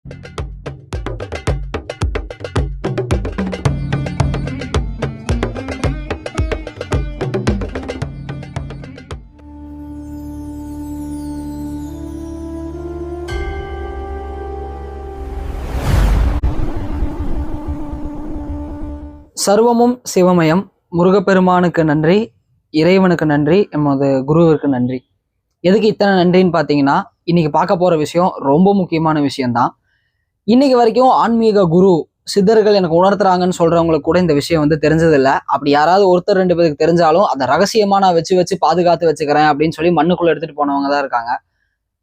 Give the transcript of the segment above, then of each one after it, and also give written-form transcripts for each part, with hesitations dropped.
சர்வமும் சிவமயம். முருகப்பெருமானுக்கு நன்றி, இறைவனுக்கு நன்றி, எமது குருவிற்கு நன்றி. எதுக்கு இத்தனை நன்றின்னு பார்த்தீங்கன்னா, இன்னைக்கு பார்க்க போற விஷயம் ரொம்ப முக்கியமான விஷயம்தான். இன்னைக்கு வரைக்கும் ஆன்மீக குரு சித்தர்கள் எனக்கு உணர்த்துறாங்கன்னு சொல்றவங்களுக்கு கூட இந்த விஷயம் வந்து தெரிஞ்சதில்லை. அப்படி யாராவது ஒருத்தர் ரெண்டு பேருக்கு தெரிஞ்சாலும் அதை ரகசியமா நான் வச்சு பாதுகாத்து வச்சுக்கிறேன் அப்படின்னு சொல்லி மண்ணுக்குள்ள எடுத்துட்டு போனவங்க தான் இருக்காங்க.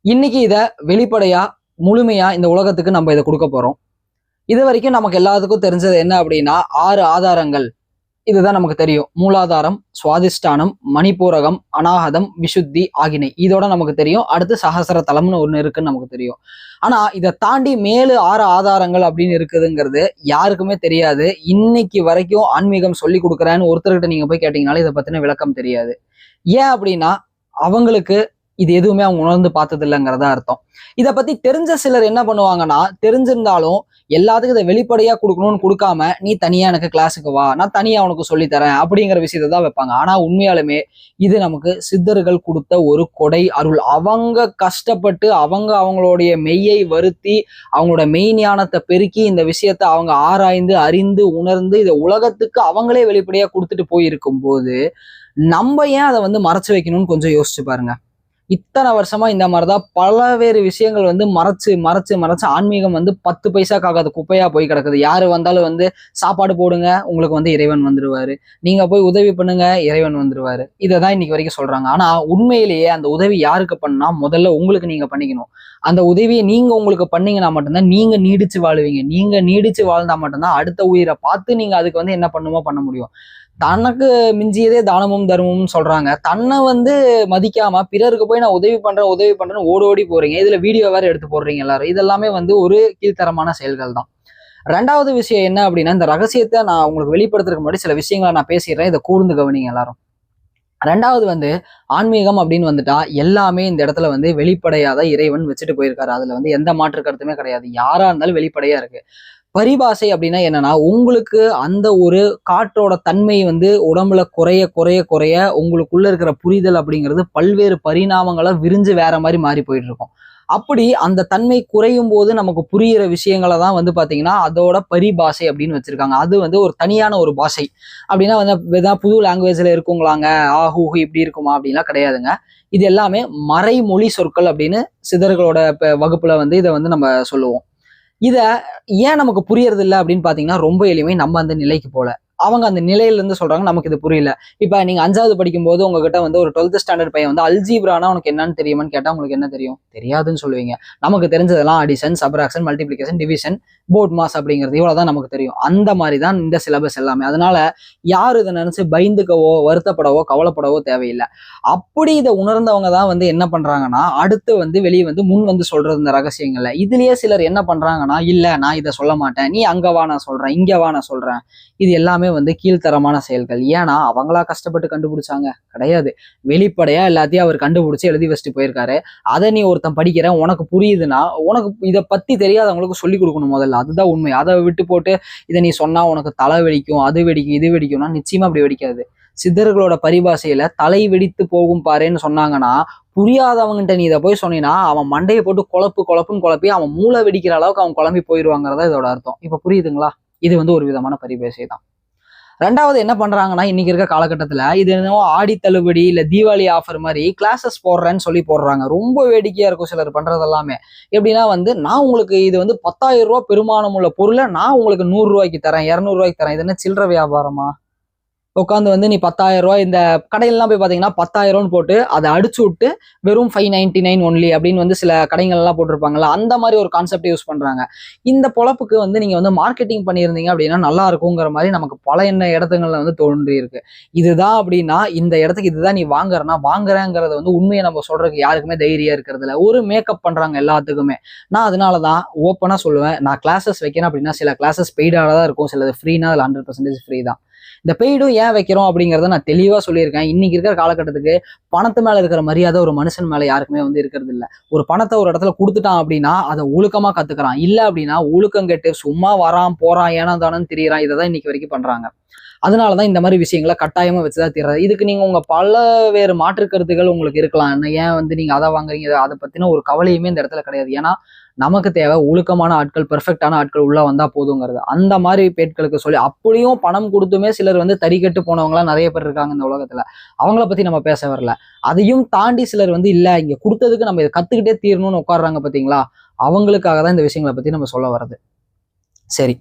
இன்னைக்கு இதை வெளிப்படையா முழுமையா இந்த உலகத்துக்கு நம்ம இதை கொடுக்க போறோம். இது வரைக்கும் நமக்கு எல்லாத்துக்கும் தெரிஞ்சது என்ன அப்படின்னா 6 ஆதாரங்கள். இதுதான் நமக்கு தெரியும். மூலாதாரம், சுவாதிஷ்டானம், மணிப்பூரகம், அநாகதம், விசுத்தி, ஆகினை. இதோட நமக்கு தெரியும். அடுத்து சகசர தலம்னு ஒண்ணு இருக்குன்னு நமக்கு தெரியும். ஆனா இதை தாண்டி மேலு 6 ஆதாரங்கள் அப்படின்னு இருக்குதுங்கிறது யாருக்குமே தெரியாது. இன்னைக்கு வரைக்கும் ஆன்மீகம் சொல்லி கொடுக்குறேன்னு ஒருத்தர்கிட்ட நீங்க போய் கேட்டீங்கனாலும் இதை பத்தின விளக்கம் தெரியாது. ஏன் அப்படின்னா அவங்களுக்கு இது எதுவுமே அவங்க உணர்ந்து பார்த்தது இல்லைங்கிறதா அர்த்தம். இதை பத்தி தெரிஞ்ச சிலர் என்ன பண்ணுவாங்கன்னா, தெரிஞ்சிருந்தாலும் எல்லாத்துக்கும் இதை வெளிப்படையா கொடுக்கணும்னு கொடுக்காம, நீ தனியா எனக்கு கிளாஸுக்கு வா, நான் தனியா உனக்கு சொல்லித்தரேன் அப்படிங்கிற விஷயத்தை தான் வைப்பாங்க. ஆனா உண்மையாலுமே இது நமக்கு சித்தர்கள் கொடுத்த ஒரு கொடை அருள். அவங்க கஷ்டப்பட்டு அவங்களுடைய மெய்யை வருத்தி அவங்களோட மெய் ஞானத்தை பெருக்கி இந்த விஷயத்த அவங்க ஆராய்ந்து அறிந்து உணர்ந்து இதை உலகத்துக்கு அவங்களே வெளிப்படையா கொடுத்துட்டு போயிருக்கும் போது நம்ம ஏன் அதை வந்து மறைச்சு வைக்கணும்னு கொஞ்சம் யோசிச்சு பாருங்க. இத்தனை வருஷமா இந்த மாதிரிதான் பலவேறு விஷயங்கள் வந்து மறைச்சு ஆன்மீகம் வந்து 10 பைசாக்காகாத குப்பையா போய் கிடக்குது. யாரு வந்தாலும் வந்து சாப்பாடு போடுங்க, உங்களுக்கு வந்து இறைவன் வந்துருவாரு, நீங்க போய் உதவி பண்ணுங்க, இறைவன் வந்துருவாரு. இதைதான் இன்னைக்கு வரைக்கும் சொல்றாங்க. ஆனா உண்மையிலேயே அந்த உதவி யாருக்கு பண்ணா, முதல்ல உங்களுக்கு நீங்க பண்ணிக்கணும். அந்த உதவியை நீங்க உங்களுக்கு பண்ணீங்கன்னா மட்டும்தான் நீங்க நீடிச்சு வாழுவீங்க. நீங்க நீடிச்சு வாழ்ந்தா மட்டும்தான் அடுத்த உயிரை பார்த்து நீங்க அதுக்கு வந்து என்ன பண்ணுமோ பண்ண முடியும். தனக்கு மிஞ்சியதே தானமும் தர்மமும் சொல்றாங்க. தன்னை வந்து மதிக்காம பிறருக்கு போய் நான் உதவி பண்றேன்னு ஓடி போறீங்க. இதுல வீடியோ வேற எடுத்து போடுறீங்க எல்லாரும். இதெல்லாமே வந்து ஒரு கீழ்த்தரமான செயல்கள் தான். ரெண்டாவது விஷயம் என்ன அப்படின்னா, இந்த ரகசியத்தை நான் உங்களுக்கு வெளிப்படுத்துறதுக்கு முன்னாடி சில விஷயங்களை நான் பேசிடுறேன். இதை கூர்ந்து கவனிங்க எல்லாரும். ரெண்டாவது வந்து ஆன்மீகம் அப்படின்னு வந்துட்டா எல்லாமே இந்த இடத்துல வந்து வெளிப்படையாத இறைவன் வச்சுட்டு போயிருக்காரு. அதுல வந்து எந்த மாற்று கருத்துமே கிடையாது. யாரா இருந்தாலும் வெளிப்படையா இருக்கு. பரிபாஷை அப்படின்னா என்னன்னா, உங்களுக்கு அந்த ஒரு காற்றோட தன்மை வந்து உடம்புல குறைய உங்களுக்குள்ள இருக்கிற புரிதல் அப்படிங்கிறது பல்வேறு பரிணாமங்களை விரிஞ்சு வேற மாதிரி மாறி போயிட்டு இருக்கும். அப்படி அந்த தன்மை குறையும் போது நமக்கு புரியிற விஷயங்களை தான் வந்து பாத்தீங்கன்னா அதோட பரிபாஷை அப்படின்னு வச்சிருக்காங்க. அது வந்து ஒரு தனியான ஒரு பாஷை. அப்படின்னா வந்து புது லாங்குவேஜ்ல இருக்குங்களாங்க, ஆஹூஹு இப்படி இருக்குமா அப்படின்லாம் கிடையாதுங்க. இது எல்லாமே மறைமொழி சொற்கள் அப்படின்னு சிதர்களோட வகுப்புல வந்து இதை வந்து நம்ம சொல்லுவோம். இத ஏன் நமக்கு புரியறது இல்லை அப்படின்னு பாத்தீங்கன்னா, ரொம்ப எளிமை. நம்ம அந்த நிலைக்கு போல. அவங்க அந்த நிலையில இருந்து சொல்றாங்க, நமக்கு இது புரியல. இப்ப நீங்க 5வது படிக்கும் போது உங்ககிட்ட வந்து ஒரு 12th ஸ்டாண்டர்ட் பையன் வந்து அல்ஜீப்ரானா உனக்கு என்னன்னு தெரியுமான்னு கேட்டா உங்களுக்கு என்ன தெரியும்? தெரியாதுன்னு சொல்லுவீங்க. நமக்கு தெரிஞ்சதெல்லாம் addition, subtraction, multiplication, division, BODMAS அப்படிங்கிறது இவ்வளவுதான் நமக்கு தெரியும். அந்த மாதிரி தான் இந்த சிலபஸ் எல்லாமே. அதனால யாரு இதை நினைச்சு பயந்துக்கவோ வருத்தப்படவோ கவலைப்படவோ தேவையில்லை. அப்படி இதை உணர்ந்தவங்க தான் வந்து என்ன பண்றாங்கன்னா, அடுத்து வந்து வெளியே வந்து முன் வந்து சொல்றது இந்த ரகசியங்கள்ல. இதுலயே சிலர் என்ன பண்றாங்கன்னா, இல்ல நான் இதை சொல்ல மாட்டேன், நீ அங்க வா நான் சொல்றேன், இங்க வா நான் சொல்றேன். இது எல்லாமே வந்து கீழ்த்தரமான செயல்கள். ஏன்னா அவங்களா கஷ்டப்பட்டு கண்டுபிடிச்சாங்க கிடையாது. வெளிப்படையா எல்லாத்தையும் அவர் கண்டுபிடிச்சு எழுதி வச்சுட்டு போயிருக்காரு. அதை நீ ஒருத்தன் படிக்கிற, உனக்கு புரியுதுன்னா உனக்கு இதை பத்தி தெரியாதவங்களுக்கு சொல்லி கொடுக்கணும் முதல்ல. அதுதான் உண்மை. அதை விட்டு போட்டு இதை நீ சொன்னா உனக்கு தலை வெடிக்கும், அது வெடிக்கும், இது வெடிக்கும்னா நிச்சயமா அப்படி வெடிக்காது. சித்தர்களோட பரிபாஷையில தலை வெடித்து போகும் பாருன்னு சொன்னாங்கன்னா, புரியாதவங்கிட்ட நீ இதை போய் சொன்னீங்கன்னா அவன் மண்டையை போட்டு குழப்புன்னு குழப்பி அவன் மூளை வெடிக்கிற அளவுக்கு அவன் குழம்பி போயிடுவாங்கிறதா இதோட அர்த்தம். இப்ப புரியுதுங்களா? இது வந்து ஒரு விதமான பரிபாஷை தான். ரெண்டாவது என்ன பண்றாங்கன்னா, இன்னைக்கு இருக்க காலகட்டத்துல இது என்னவோ ஆடி தள்ளுபடி இல்ல தீபாவளி ஆஃபர் மாதிரி கிளாஸஸ் போடுறேன்னு சொல்லி போடுறாங்க. ரொம்ப வேடிக்கையா இருக்கும் சிலர் பண்றது எல்லாமே. எப்படின்னா வந்து, நான் உங்களுக்கு இது வந்து 10,000 ரூபாய் பெருமானம் உள்ள பொருளை நான் உங்களுக்கு 100 ரூபாய்க்கு தரேன், 200 ரூபாய்க்கு தரேன். இது என்ன சில்லற வியாபாரமா? உட்காந்து வந்து நீ 10,000 ரூபாய் இந்த கடையிலாம் போய் பாத்தீங்கன்னா 10,000 போட்டு அதை அடிச்சு விட்டு வெறும் 599 ஒன்லி அப்படின்னு வந்து சில கடைகள் எல்லாம் போட்டிருப்பாங்கல்ல, அந்த மாதிரி ஒரு கான்செப்ட் யூஸ் பண்றாங்க. இந்த பொழப்புக்கு வந்து நீங்க வந்து மார்க்கெட்டிங் பண்ணியிருந்தீங்க அப்படின்னா நல்லா இருக்குங்கிற மாதிரி நமக்கு பல இடத்துங்கள்ல வந்து தோன்றி இருக்கு. இதுதான் அப்படின்னா இந்த இடத்துக்கு இதுதான் நீ வாங்குறேங்கிறத வந்து உண்மையை நம்ம சொல்றதுக்கு யாருக்குமே தைரியம் இருக்கிறது இல்லை. ஒரு மேக்கப் பண்றாங்க எல்லாத்துக்குமே. நான் அதனாலதான் ஓப்பனா சொல்லுவேன், நான் கிளாஸஸ் வைக்கிறேன் அப்படின்னா சில கிளாஸஸ் பெய்டாக தான் இருக்கும், சிலது ஃப்ரீனா அதில் 100% ஃப்ரீ தான். இந்த பெய்டும் ஏன் வைக்கிறோம் அப்படிங்கிறத நான் தெளிவா சொல்லியிருக்கேன். இன்னைக்கு இருக்கிற காலகட்டத்துக்கு பணத்து மேல இருக்கிற மரியாதை ஒரு மனுஷன் மேல யாருக்குமே வந்து இருக்கிறது இல்ல. ஒரு பணத்தை ஒரு இடத்துல கொடுத்துட்டான் அப்படின்னா அதை ஒழுக்கமா கத்துக்கிறான், இல்ல அப்படின்னா ஒழுக்கம் கெட்டு சும்மா வரான் போறான் ஏனோ தானு திரியறான். இதை தான் இன்னைக்கு வரைக்கும் பண்றாங்க. அதனாலதான் இந்த மாதிரி விஷயங்களை கட்டாயமா வச்சுதான் தீர்றது. இதுக்கு நீங்க உங்க பல வேறு மாற்று கருத்துக்கள் உங்களுக்கு இருக்கலாம். ஏன் வந்து நீங்க அதை வாங்குறீங்க, அதை பத்தின ஒரு கவலையுமே இந்த இடத்துல கிடையாது. ஏன்னா நமக்கு தேவை ஒழுக்கமான ஆட்கள், பெர்ஃபெக்டான ஆட்கள் உள்ள வந்தா போதுங்கிறது. அந்த மாதிரி பேட்களுக்கு சொல்லி அப்படியும் பணம் கொடுத்துமே சிலர் வந்து தறிக்கட்டு போனவங்களாம் நிறைய பேர் இருக்காங்க இந்த உலகத்துல. அவங்கள பத்தி நம்ம பேச வரல. அதையும் தாண்டி சிலர் வந்து இல்ல இங்க கொடுத்ததுக்கு நம்ம இதை கத்துக்கிட்டே தீரணும்னு உட்காடுறாங்க பாத்தீங்களா, அவங்களுக்காக தான் இந்த விஷயங்களை பத்தி நம்ம சொல்ல வர்றது. சரி,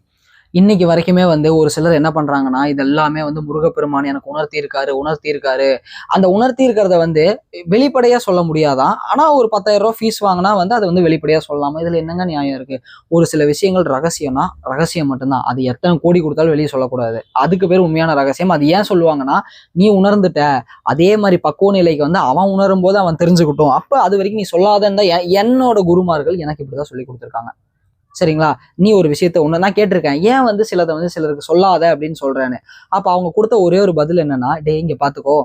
இன்னைக்கு வரைக்குமே வந்து ஒரு சிலர் என்ன பண்றாங்கன்னா, இது எல்லாமே வந்து முருகப்பெருமான் எனக்கு உணர்த்தி இருக்காரு. அந்த உணர்த்தி இருக்கிறத வந்து வெளிப்படையா சொல்ல முடியாதான். ஆனா ஒரு 10,000 ரூபாய் ஃபீஸ் வாங்கினா வந்து அதை வந்து வெளிப்படையா சொல்லலாமா? இதுல என்னங்க நியாயம் இருக்கு? ஒரு சில விஷயங்கள் ரகசியம்னா ரகசியம் மட்டும்தான். அது எத்தனை கோடி கொடுத்தாலும் வெளியே சொல்லக்கூடாது. அதுக்கு பேர் உண்மையான ரகசியம். அது ஏன் சொல்லுவாங்கன்னா, நீ உணர்ந்துட்ட, அதே மாதிரி பக்குவ நிலைக்கு வந்து அவன் உணரும் போது அவன் தெரிஞ்சுக்கிட்டும். அப்ப அது வரைக்கும் நீ சொல்லாதன்னு தான் என்னோட குருமார்கள் எனக்கு இப்படிதான் சொல்லி கொடுத்துருக்காங்க. சரிங்களா? நீ ஒரு விஷயத்த ஒண்ணு நான் கேட்டிருக்கேன், ஏன் வந்து சிலதை வந்து சிலருக்கு சொல்லாத அப்படின்னு சொல்றேன்னு. அப்ப அவங்க கொடுத்த ஒரே ஒரு பதில் என்னன்னா, டே இங்க பாத்துக்கோ,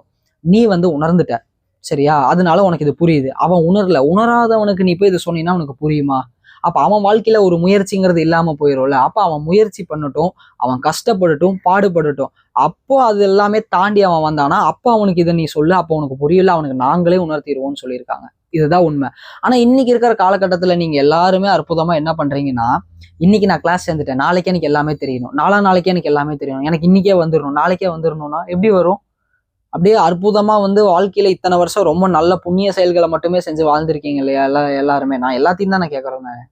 நீ வந்து உணர்ந்துட்ட, சரியா? அதனால உனக்கு இது புரியுது. அவன் உணராதவனுக்கு நீ போய் இது சொன்னீங்கன்னா உனக்கு புரியுமா? அப்ப அவன் வாழ்க்கையில ஒரு முயற்சிங்கிறது இல்லாம போயிரும்ல. அப்ப அவன் முயற்சி பண்ணட்டும், அவன் கஷ்டப்படட்டும், பாடுபடட்டும். அப்போ அது எல்லாமே தாண்டி அவன் வந்தானா அப்ப அவனுக்கு இதை நீ சொல்லு, அப்ப உனக்கு புரியல, அவனுக்கு நாங்களே உணர்த்திடுவோம்னு சொல்லியிருக்காங்க. இதுதான் உண்மை. ஆனா இன்னைக்கு இருக்கிற காலகட்டத்துல நீங்க எல்லாருமே அற்புதமா என்ன பண்றீங்கன்னா, இன்னைக்கு நான் கிளாஸ் சேர்ந்துட்டேன், நாளைக்கே எனக்கு எல்லாமே தெரியணும், நாளைக்கே எனக்கு எல்லாமே தெரியணும், எனக்கு இன்னைக்கே வந்துடணும், நாளைக்கே வந்துடணும்னா எப்படி வரும்? அப்படியே அற்புதமா வந்து வாழ்க்கையில இத்தனை வருஷம் ரொம்ப நல்ல புண்ணிய செயல்களை மட்டுமே செஞ்சு வாழ்ந்திருக்கீங்க இல்லையா எல்லாருமே. நான் எல்லாத்தையும் தான் நான் கேட்கறேன்.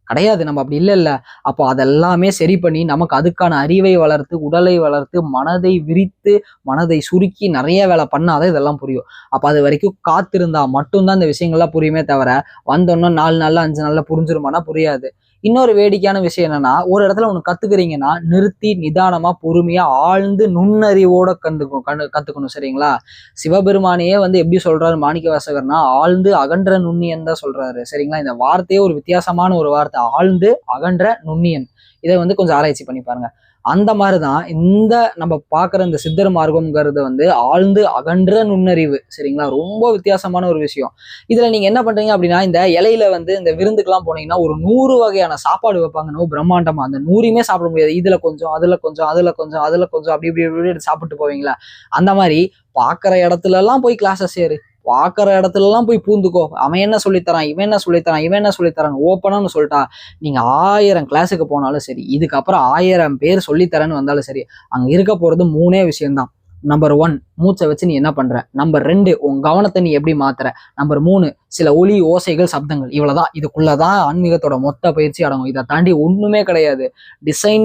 கிடையாது, நம்ம அப்படி இல்ல. அப்போ அதெல்லாமே சரி பண்ணி நமக்கு அதுக்கான அறிவை வளர்த்து, உடலை வளர்த்து, மனதை விரித்து, மனதை சுருக்கி நிறைய வேலை பண்ணாதான் இதெல்லாம் புரியும். அப்ப அது வரைக்கும் காத்திருந்தா மட்டும்தான் இந்த விஷயங்கள்லாம் புரியுமே தவிர, வந்தோன்னா 4 நாள்ல 5 நாள்ல புரிஞ்சிருமானா புரியாது. இன்னொரு வேடிக்கையான விஷயம் என்னன்னா, ஒரு இடத்துல ஒண்ணு கத்துக்கிறீங்கன்னா நிறுத்தி நிதானமா பொறுமையா ஆழ்ந்து நுண்ணறிவோட கத்துக்கணும். சரிங்களா? சிவபெருமானையே வந்து எப்படி சொல்றாரு மாணிக்க வாசகர்னா, ஆழ்ந்து அகன்ற நுண்ணியன் தான் சொல்றாரு. சரிங்களா? இந்த வார்த்தையே ஒரு வித்தியாசமான ஒரு வார்த்தை, ஆழ்ந்து அகன்ற நுண்ணியன். இதை வந்து கொஞ்சம் ஆராய்ச்சி பண்ணி பாருங்க. அந்த மாதிரிதான் இந்த நம்ம பாக்குற இந்த சித்தர் மார்க்கம்ங்கிறது வந்து ஆழ்ந்து அகன்ற நுண்ணறிவு. சரிங்களா? ரொம்ப வித்தியாசமான ஒரு விஷயம். இதுல நீங்க என்ன பண்றீங்க அப்படின்னா, இந்த இலையில வந்து இந்த விருந்துக்கெல்லாம் போனீங்கன்னா ஒரு 100 வகையான சாப்பாடு வைப்பாங்க, பிரம்மாண்டமா. அந்த 100யுமே சாப்பிட முடியாது. இதுல கொஞ்சம், அதுல கொஞ்சம், அதுல கொஞ்சம், அதுல கொஞ்சம், அப்படி இப்படி இப்படி சாப்பிட்டு போவீங்களா? அந்த மாதிரி பாக்குற இடத்துல எல்லாம் போய் கிளாஸஸ் சேரு, பாக்குற இடத்துல எல்லாம் போய் பூந்துக்கோ. அவன் என்ன சொல்லித்தரான், இவன் என்ன சொல்லித்தரான், இவன் என்ன சொல்லித்தரான் ஓப்பனான்னு சொல்லிட்டா, நீங்க 1000 கிளாஸுக்கு போனாலும் சரி, இதுக்கப்புறம் 1000 பேர் சொல்லித்தரேன்னு வந்தாலும் சரி, அங்க இருக்க போறது 3 விஷயம்தான். நம்பர் 1, மூச்சை வச்சு நீ என்ன பண்ற. நம்பர் 2, உன் கவனத்தை நீ எப்படி மாத்துற. நம்பர் 3, சில ஒலி ஓசைகள் சப்தங்கள். இவ்வளவுதான். இதுக்குள்ளதான் ஆன்மீகத்தோட மொத்த பயிற்சி அடங்கும். இதை தாண்டி ஒண்ணுமே கிடையாது.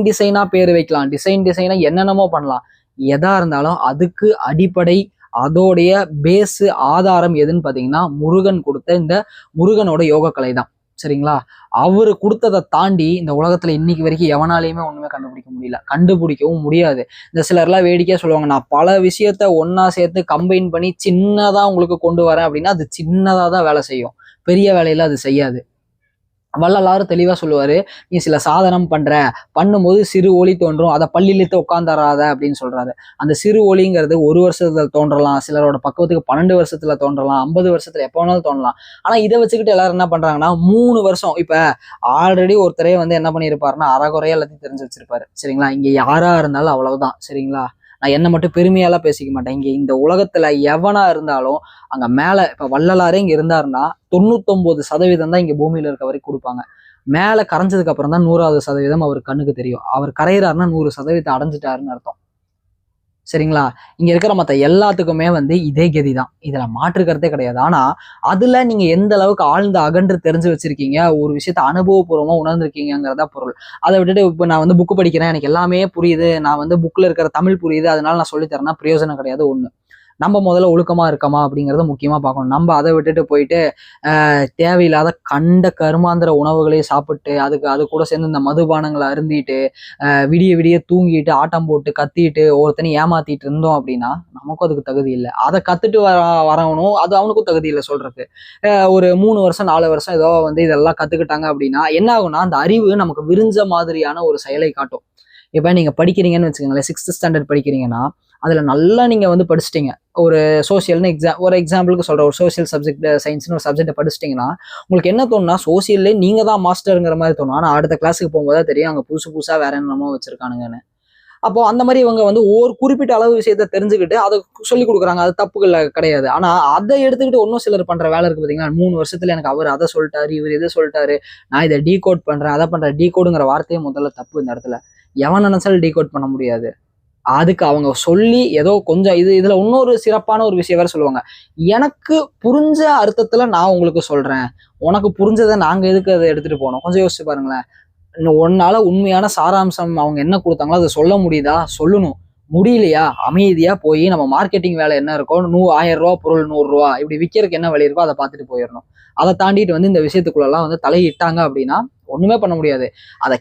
டிசைனா பேர் வைக்கலாம், டிசைனா என்னென்னமோ பண்ணலாம். எதா இருந்தாலும் அதுக்கு அடிப்படை, அதோடைய பேஸு ஆதாரம் எதுன்னு பாத்தீங்கன்னா, முருகன் கொடுத்த இந்த முருகனோட யோக கலை தான். சரிங்களா? அவரு கொடுத்ததை தாண்டி இந்த உலகத்துல இன்னைக்கு வரைக்கும் எவனாலையுமே ஒண்ணுமே கண்டுபிடிக்க முடியல, கண்டுபிடிக்கவும் முடியாது. இந்த சிலர்லாம் வேடிக்கையா சொல்லுவாங்க, நான் பல விஷயத்த ஒன்னா சேர்த்து கம்பைன் பண்ணி சின்னதா உங்களுக்கு கொண்டு வரேன் அப்படின்னா, அது சின்னதா தான் வேலை செய்யும், பெரிய வேலையில அது செய்யாது. வள்ளலாரும் தெளிவா சொல்லுவாரு, நீ சில சாதனம் பண்ணும்போது சிறு ஒளி தோன்றும், அதை பள்ளியிலிட்டு உட்கார்ந்துராத அப்படின்னு சொல்றாரு. அந்த சிறு ஒளிங்கிறது 1 வருஷத்துல தோன்றலாம், சிலரோட பக்குவத்துக்கு 12 வருஷத்துல தோன்றலாம், 50 வருஷத்துல எப்ப வேணாலும் தோன்றலாம். ஆனா இதை வச்சுக்கிட்டு எல்லாரும் என்ன பண்றாங்கன்னா, 3 வருஷம் இப்ப ஆல்ரெடி ஒருத்தரே வந்து என்ன பண்ணியிருப்பாருன்னா அறகுறையா எல்லாத்தையும் தெரிஞ்சு வச்சிருப்பாரு. சரிங்களா? இங்க யாரா இருந்தாலும் அவ்வளவுதான். சரிங்களா? நான் என்ன மட்டும் பெருமையாலாம் பேசிக்க மாட்டேன். இங்க இந்த உலகத்துல எவனா இருந்தாலும் அங்க மேல இப்ப வள்ளலாரே இங்க இருந்தாருன்னா 99% தான் இங்க பூமியில இருக்க வரைக்கும் கொடுப்பாங்க. மேல கரைஞ்சதுக்கு அப்புறம் தான் 100வது சதவீதம் அவர் கண்ணுக்கு தெரியும். அவர் கரையிறாருன்னா 100% அடைஞ்சிட்டாருன்னு அர்த்தம். சரிங்களா? இங்க இருக்கிற மத்த எல்லாத்துக்குமே வந்து இதே கதிதான். இதுல மாற்றுக்கிறதே கிடையாது. ஆனா அதுல நீங்க எந்த அளவுக்கு ஆழ்ந்து அகன்று தெரிஞ்சு வச்சிருக்கீங்க, ஒரு விஷயத்த அனுபவபூர்வமா உணர்ந்திருக்கீங்கிறதா பொருள். அதை விட்டுட்டு இப்ப நான் வந்து புக்கு படிக்கிறேன், எனக்கு எல்லாமே புரியுது, நான் வந்து புக்ல இருக்கிற தமிழ் புரியுது, அதனால நான் சொல்லித்தரேன்னா பிரயோஜனம் கிடையாது. ஒண்ணு, நம்ம முதல்ல ஒழுக்கமா இருக்கமா அப்படிங்கிறத முக்கியமா பார்க்கணும். நம்ம அதை விட்டுட்டு போயிட்டு தேவையில்லாத கண்ட கருமாந்திர உணவுகளையும் சாப்பிட்டு, அது கூட சேர்ந்து இந்த மதுபானங்களை அருந்திட்டு, விடிய விடிய தூங்கிட்டு, ஆட்டம் போட்டு கத்திட்டு, ஒருத்தனையும் ஏமாத்திட்டு இருந்தோம் அப்படின்னா நமக்கும் அதுக்கு தகுதி இல்லை. அதை கத்துட்டு வரவனும் அது அவனுக்கும் தகுதி இல்லை சொல்றதுக்கு. ஒரு 3 வருஷம் 4 வருஷம் ஏதோ வந்து இதெல்லாம் கத்துக்கிட்டாங்க அப்படின்னா என்ன ஆகும்னா, அந்த அறிவு நமக்கு விரிஞ்ச மாதிரியான ஒரு செயலை காட்டும். இப்போ நீங்கள் படிக்கிறீங்கன்னு வச்சுக்கோங்களேன், 6th ஸ்டாண்டர்ட் படிக்கிறீங்கன்னா அதில் நல்லா நீங்கள் வந்து படிச்சிட்டிங்க, ஒரு சோசியல்னு ஒரு எக்ஸாம்பிளுக்கு சொல்கிற ஒரு சோசியல் சப்ஜெக்ட் சயின்ஸ்னு ஒரு சப்ஜெக்டை படிச்சிட்டிங்கன்னா உங்களுக்கு என்ன தோணுன்னா சோசியல்லே நீங்கள் தான் மாஸ்டருங்கிற மாதிரி தோணும். ஆனால் அடுத்த கிளாஸுக்கு போகும்போது தான் தெரியும் அங்கே புதுசாக வேற என்னமோ வச்சுருக்கானுங்கன்னு. அப்போ அந்த மாதிரி இவங்க வந்து ஒரு குறிப்பிட்ட அளவு விஷயத்த தெரிஞ்சுக்கிட்டு அதை சொல்லிக் கொடுக்குறாங்க, அது தப்புகள் கிடையாது. ஆனா அதை எடுத்துக்கிட்டு இன்னும் சிலர் பண்ற வேலை இருக்கு பாத்தீங்கன்னா, 3 வருஷத்துல எனக்கு அவர் அதை சொல்லிட்டாரு, இவர் இதை சொல்லிட்டாரு, நான் இதை டீகோட் பண்றேன், அதை பண்றேன். டீகோடுங்கிற வார்த்தையே முதல்ல தப்பு இந்த இடத்துல. எவன் நினைச்சாலும் டீகோட் பண்ண முடியாது. அதுக்கு அவங்க சொல்லி ஏதோ கொஞ்சம் இதுல இன்னொரு சிறப்பான ஒரு விஷயம் வேற சொல்லுவாங்க, எனக்கு புரிஞ்ச அர்த்தத்துல நான் உங்களுக்கு சொல்றேன், உனக்கு புரிஞ்சதை நாங்க எதுக்கு அதை எடுத்துட்டு போனோம். கொஞ்சம் யோசிச்சு பாருங்களேன். உன்னால உண்மையான சாராம்சம் அவங்க என்ன கொடுத்தாங்களோ அதை சொல்ல முடியுதா? சொல்லணும். முடியலையா அமைதியா போய் நம்ம மார்க்கெட்டிங் வேலை என்ன இருக்கோ, 1000 ரூபா பொருள் 100 ரூபா இப்படி விற்கிறதுக்கு என்ன வழி இருக்கோ அதை பார்த்துட்டு போயிடணும். அதை தாண்டிட்டு வந்து இந்த விஷயத்துக்குள்ளெல்லாம் வந்து தலையிட்டாங்க அப்படின்னா ஒண்ணுமே பண்ண முடியாது. அதை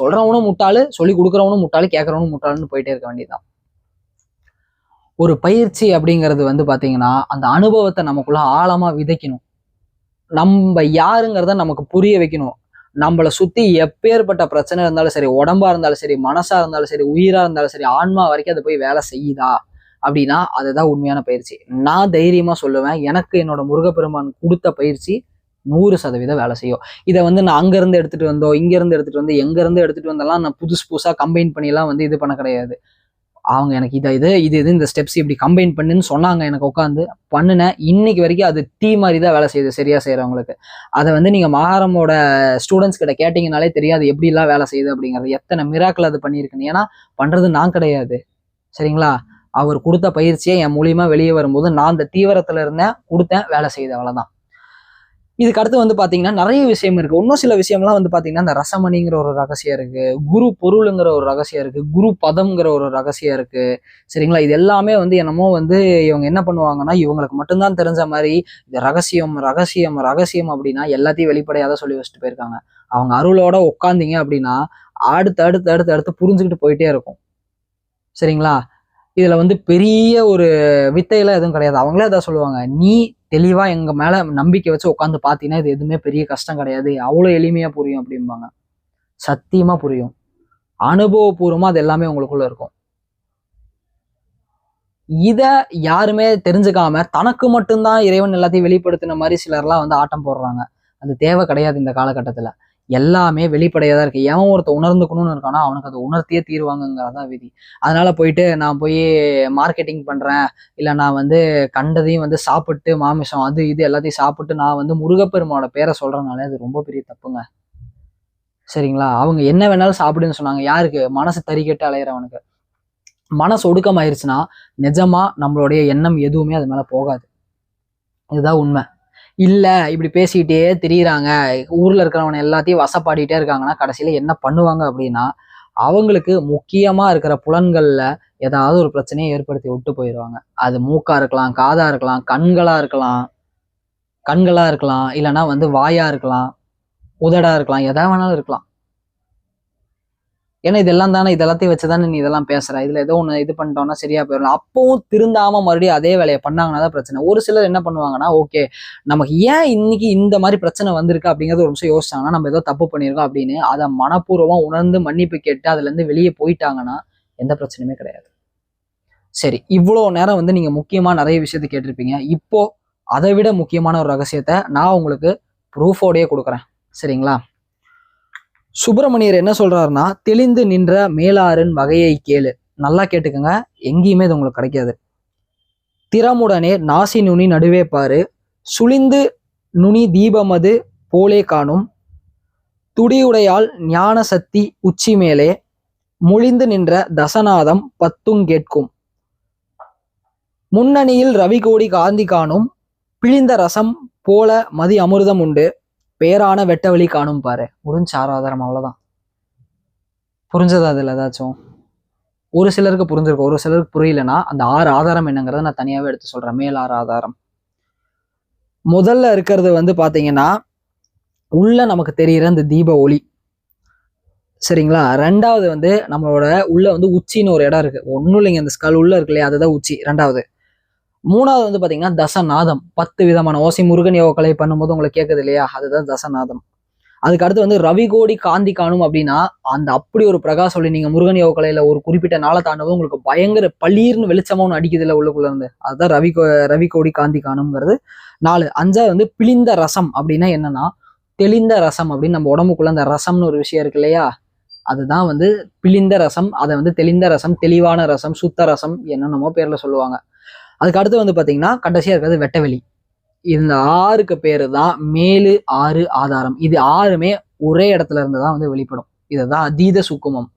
சொல்றவனும் முட்டாளு, சொல்லி கொடுக்குறவனும் முட்டாளு, கேட்கறவனும் முட்டாளுன்னு போயிட்டே இருக்க வேண்டியதுதான். ஒரு பயிற்சி அப்படிங்கிறது வந்து பாத்தீங்கன்னா அந்த அனுபவத்தை நமக்குள்ள ஆழமா விதைக்கணும். நம்ம யாருங்கிறத நமக்கு புரிய வைக்கணும். நம்மளை சுத்தி எப்பேற்பட்ட பிரச்சனை இருந்தாலும் சரி, உடம்பா இருந்தாலும் சரி, மனசா இருந்தாலும் சரி, உயிரா இருந்தாலும் சரி, ஆன்மா வரைக்கும் அது போய் வேலை செய்யுதா அப்படின்னா அதுதான் உண்மையான பயிற்சி. நான் தைரியமா சொல்லுவேன், எனக்கு என்னோட முருகப்பெருமான் கொடுத்த பயிற்சி 100% வேலை செய்யும். இதை வந்து நான் அங்க இருந்து எடுத்துட்டு வந்தோம், இங்க இருந்து எடுத்துட்டு வந்து, எங்க இருந்து எடுத்துட்டு வந்தெல்லாம் நான் புதுசா கம்பைன் பண்ணி எல்லாம் வந்து இது பண்ண கிடையாது. அவங்க எனக்கு இது இந்த ஸ்டெப்ஸ் இப்படி கம்பைன் பண்ணுன்னு சொன்னாங்க, எனக்கு உட்காந்து பண்ணினேன். இன்னைக்கு வரைக்கும் அது டீ மாதிரி தான் வேலை செய்யுது சரியா செய்யறவங்களுக்கு. அதை வந்து நீங்க மகாரமோட ஸ்டூடெண்ட்ஸ் கிட்ட கேட்டீங்கனாலே தெரியாது எப்படிலாம் வேலை செய்யுது அப்படிங்கிறது, எத்தனை மிராக்கள் அது பண்ணியிருக்குன்னு. ஏன்னா பண்றது நான் கிடையாது, சரிங்களா? அவர் கொடுத்த பயிற்சியை என் மூலியமா வெளியே வரும்போது நான் அந்த தீவிரத்துல இருந்தேன், கொடுத்தேன், வேலை செய்யுது, அவ்வளவுதான். இதுக்கு அடுத்து வந்து பாத்தீங்கன்னா நிறைய விஷயம் இருக்கு. இன்னும் சில விஷயம்லாம் வந்து பாத்தீங்கன்னா இந்த ரசமணிங்கிற ஒரு ரகசியம் இருக்கு, குரு பொருளுங்கிற ஒரு ரகசியம் இருக்கு, குரு பதம்ங்கிற ஒரு ரகசியம் இருக்கு, சரிங்களா? இது எல்லாமே வந்து என்னமோ வந்து இவங்க என்ன பண்ணுவாங்கன்னா இவங்களுக்கு மட்டும்தான் தெரிஞ்ச மாதிரி இது ரகசியம் ரகசியம் ரகசியம் அப்படின்னா எல்லாத்தையும் வெளிப்படையாக சொல்லி வச்சுட்டு போயிருக்காங்க. அவங்க அருளோட உட்காந்தீங்க அப்படின்னா அடுத்து அடுத்து அடுத்து அடுத்து புரிஞ்சுக்கிட்டு போயிட்டே இருக்கும், சரிங்களா? இதுல வந்து பெரிய ஒரு வித்தையெல்லாம் எதுவும் கிடையாது. அவங்களே அதான் சொல்லுவாங்க, நீ தெளிவா எங்க மேல நம்பிக்கை வச்சு உட்காந்து பாத்தீங்கன்னா இது எதுவுமே பெரிய கஷ்டம் கிடையாது, அவ்வளவு எளிமையா புரியும் அப்படிம்பாங்க. சத்தியமா புரியும். அனுபவபூர்வமா அது எல்லாமே உங்களுக்குள்ள இருக்கும். இத யாருமே தெரிஞ்சுக்காம தனக்கு மட்டும்தான் இறைவன் எல்லாத்தையும் வெளிப்படுத்தின மாதிரி சிலர்லாம் வந்து ஆட்டம் போடுறாங்க. அது தேவை கிடையாது இந்த காலகட்டத்துல. எல்லாமே வெளிப்படையா தான் இருக்கு. எவன் ஒருத்த உணர்ந்துக்கணும்னு இருக்கானோ அவனுக்கு அதை உணர்த்தியே தீருவாங்கிறதான் விதி. அதனால போயிட்டு நான் போய் மார்க்கெட்டிங் பண்றேன், இல்ல நான் வந்து கண்டதையும் வந்து சாப்பிட்டு மாமிசம் அது இது எல்லாத்தையும் சாப்பிட்டு நான் வந்து முருகப்பெருமானோட பேரை சொல்றதுனால அது ரொம்ப பெரிய தப்புங்க, சரிங்களா? அவங்க என்ன வேணாலும் சாப்பிடுன்னு சொன்னாங்க. யாருக்கு? மனசு தறிக்கெட்டு அலையிறவனுக்கு. மனசு ஒடுக்கமாயிருச்சுன்னா நிஜமா நம்மளுடைய எண்ணம் எதுவுமே அது மேல போகாது. இதுதான் உண்மை. இல்ல இப்படி பேசிக்கிட்டே திரியிறாங்க, ஊர்ல இருக்கிறவனை எல்லாத்தையும் வசப்பாடிட்டே இருக்காங்கன்னா கடைசியில என்ன பண்ணுவாங்க அப்படின்னா அவங்களுக்கு முக்கியமா இருக்கிற புலன்கள்ல ஏதாவது ஒரு பிரச்சனையை ஏற்படுத்தி விட்டு போயிடுவாங்க. அது மூக்கா இருக்கலாம், காதா இருக்கலாம், கண்களா இருக்கலாம், இல்லைன்னா வந்து வாயா இருக்கலாம், உதடா இருக்கலாம், எதா வேணாலும் இருக்கலாம். ஏன்னா இதெல்லாம் தானே, இதெல்லாத்தையும் வச்சுதானே நீ இதெல்லாம் பேசுற, இதுல ஏதோ ஒண்ணு இது பண்ணிட்டோம்னா சரியா போயிடலாம். அப்பவும் திருந்தாம மறுபடியும் அதே வேலையை பண்ணாங்கன்னா தான் பிரச்சனை. ஒரு சிலர் என்ன பண்ணுவாங்கன்னா, ஓகே நமக்கு ஏன் இன்னைக்கு இந்த மாதிரி பிரச்சனை வந்திருக்கு அப்படிங்கறது ஒரு நிமிஷம் யோசிச்சாங்கன்னா நம்ம ஏதோ தப்பு பண்ணியிருக்கோம் அப்படின்னு அதை மனப்பூர்வமா உணர்ந்து மன்னிப்பு கேட்டு அதுல இருந்து வெளியே போயிட்டாங்கன்னா எந்த பிரச்சனையுமே கிடையாது. சரி, இவ்வளவு நேரம் வந்து நீங்க முக்கியமா நிறைய விஷயத்த கேட்டிருப்பீங்க. இப்போ அதை விட முக்கியமான ஒரு ரகசியத்தை நான் உங்களுக்கு ப்ரூஃபோடையே கொடுக்குறேன், சரிங்களா? சுப்பிரமணியர் என்ன சொல்றாருன்னா, தெளிந்து நின்ற மேலாரின் வகையை கேளு. நல்லா கேட்டுக்கங்க, எங்கேயுமே இது உங்களுக்கு கிடைக்காது. திறமுடனே நாசி நுனி நடுவே பாரு, சுழிந்து நுனி தீபமது போலே காணும், துடியுடையால் ஞான சக்தி உச்சி மேலே, முழிந்து நின்ற தசநாதம் பத்துங் கேட்கும், முன்னணியில் ரவிகோடி காந்தி காணும், பிழிந்த ரசம் போல மதி அமிர்தம் உண்டு, பேரான வெட்ட வழி காணும் பாரு. முடிஞ்ச ஆராதாரம், அவ்வளவுதான். புரிஞ்சதா? அதுல ஏதாச்சும் ஒரு சிலருக்கு புரிஞ்சிருக்கும், ஒரு சிலருக்கு புரியலன்னா அந்த 6 ஆதாரம் என்னங்கிறத நான் தனியாவே எடுத்து சொல்றேன். மேல் 6 ஆதாரம். முதல்ல இருக்கிறது வந்து பாத்தீங்கன்னா உள்ள நமக்கு தெரிகிற இந்த தீப ஒளி, சரிங்களா? ரெண்டாவது வந்து நம்மளோட உள்ள வந்து உச்சின்னு ஒரு இடம் இருக்கு, ஒன்னும் இல்லைங்க, இந்த ஸ்கல் உள்ள இருக்கு இல்லையா, அதுதான் உச்சி. ரெண்டாவது. மூணாவது வந்து பாத்தீங்கன்னா தசநாதம், 10 விதமான ஓசை. முருகன் யோக கலை பண்ணும்போது உங்களுக்கு கேட்குது இல்லையா, அதுதான் தசநாதம். அதுக்கு அடுத்து வந்து ரவி கோடி காந்தி காணும் அப்படின்னா அந்த அப்படி ஒரு பிரகாஷ் ஒளி. நீங்க முருகன் யோக கலையில ஒரு குறிப்பிட்ட நாளை தாண்டவும் உங்களுக்கு பயங்கர பளீர்னு வெளிச்சமா ஒன்று அடிக்குது இல்லை உள்ளுக்குள்ள இருந்து, அதுதான் ரவி கோடி காந்தி காணுங்கிறது. 4. 5 வந்து பிழிந்த ரசம் அப்படின்னா என்னன்னா தெளிந்த ரசம் அப்படின்னு நம்ம உடம்புக்குள்ள அந்த ரசம்னு ஒரு விஷயம் இருக்கு இல்லையா, அதுதான் வந்து பிழிந்த ரசம். அதை வந்து தெளிந்த ரசம், தெளிவான ரசம், சுத்த ரசம் என்னென்னமோ பேர்ல சொல்லுவாங்க. அதுக்கு அடுத்து வந்து பாத்தீங்கன்னா கடைசியா இருக்கிறது வெட்டவெளி. இந்த 6க்கு பேரு தான் மேலு 6 ஆதாரம். இது 6மே ஒரே இடத்துல இருந்து தான் வந்து வெளிப்படும். இதுதான் அதீத சுக்குமம்.